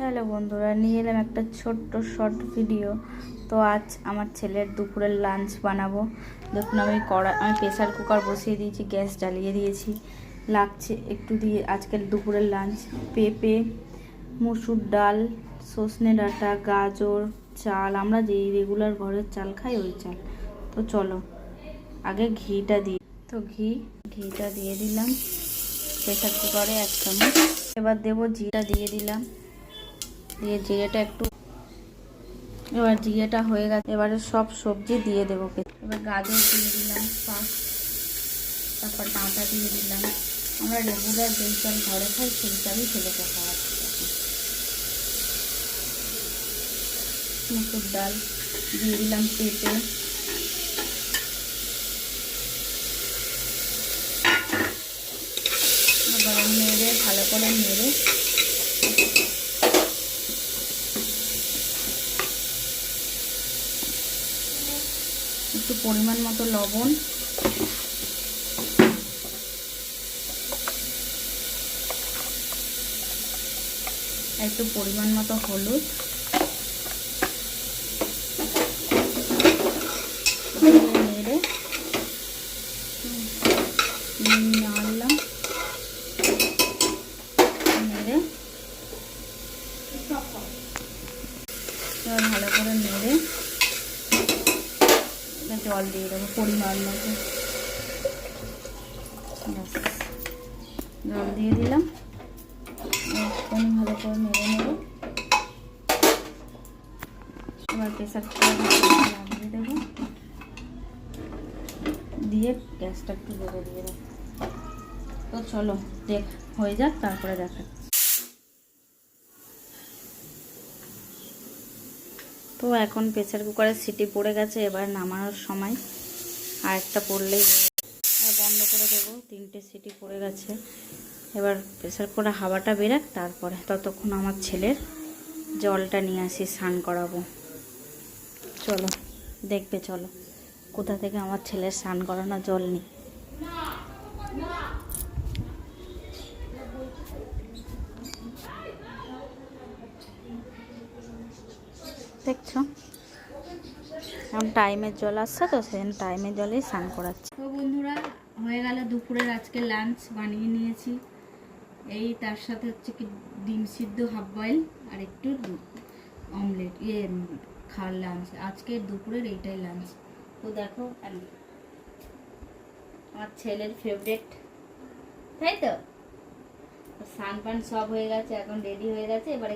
Hello বন্ধুরা, নিয়ে এলাম একটা ছোট্ট শর্ট ভিডিও। তো আজ আমার ছেলের দুপুরের লাঞ্চ বানাবো। দেখুন আমি প্রেসার কুকার বসিয়ে দিয়েছি, গ্যাস জ্বালিয়ে দিয়েছি, লাগছে একটু দিয়ে। আজকের দুপুরের লাঞ্চ পেঁপে, মুসুর ডাল, সজনে ডাঁটা, গাজর, চাল। আমরা যেই রেগুলার ঘরের চাল খাই ওই চাল। তো চলো আগে ঘিটা দিই। তো ঘিটা দিয়ে দিলাম প্রেসার কুকারে 1 চামচ। এবার দেবো জিরা, দিয়ে দিলাম, দিয়ে জিরেটা একটু, এবার জিরেটা হয়ে গেছে। এবারে সব সবজি দিয়ে দেবো। এবার গাজর দিয়ে দিলাম ফার্স্ট, তারপর ডাঁটা দিয়ে দিলাম। আমরা রেগুলার যেই চাল ঘরে খাই সেই চালই ছেলেকে খাওয়াচ্ছি। মুসুর ডাল দিয়ে দিলাম, পেঁপে, এবার নেড়ে ভালো করে নেড়ে একটু পরিমাণ মতো লবণ, একটু পরিমাণ মতো হলুদ, নেড়ে নাড়লাম, নেড়ে এবার ভালো করে নেড়ে জল দিয়ে দেবো পরিমাণ মতো। জল দিয়ে দিলাম, একটুখানি ভালো করে নেড়ে নেব। এবার প্রেসার কুকার লাগিয়ে দেবো, দিয়ে গ্যাসটা একটু জোরে দিয়ে দেবো। তো চলো হয়ে যাক, তারপরে দেখা। তো এখন প্রেসার কুকারের সিটি পড়ে গেছে, এবার নামানোর সময়। আর একটা পড়লেই বন্ধ করে দেবো। 3টে সিটি পড়ে গেছে। এবার প্রেসার কুকারে হাওয়াটা বেরাক, তারপরে ততক্ষণ আমার ছেলের জলটা নিয়ে আসি, স্নান করাবো। চলো দেখবে, চলো কোথা থেকে আমার ছেলের স্নান করানো জল নিই। দেখছো এখন টাইমের জল আসছে, তো সেই টাইমের জলেই স্নান করাচ্ছি। তো বন্ধুরা, হয়ে গেল দুপুরের আজকে লাঞ্চ বানিয়ে নিয়েছি। এই তার সাথে হচ্ছে কি ডিম সিদ্ধ হাফ বয়েল আর একটু অমলেট খাওয়ার লাঞ্চ। আজকে দুপুরের এইটাই লাঞ্চ। তো দেখো আমার ছেলের ফেভারিট, তাই তো স্নান পান সব হয়ে গেছে, এখন রেডি হয়ে গেছে। এবারে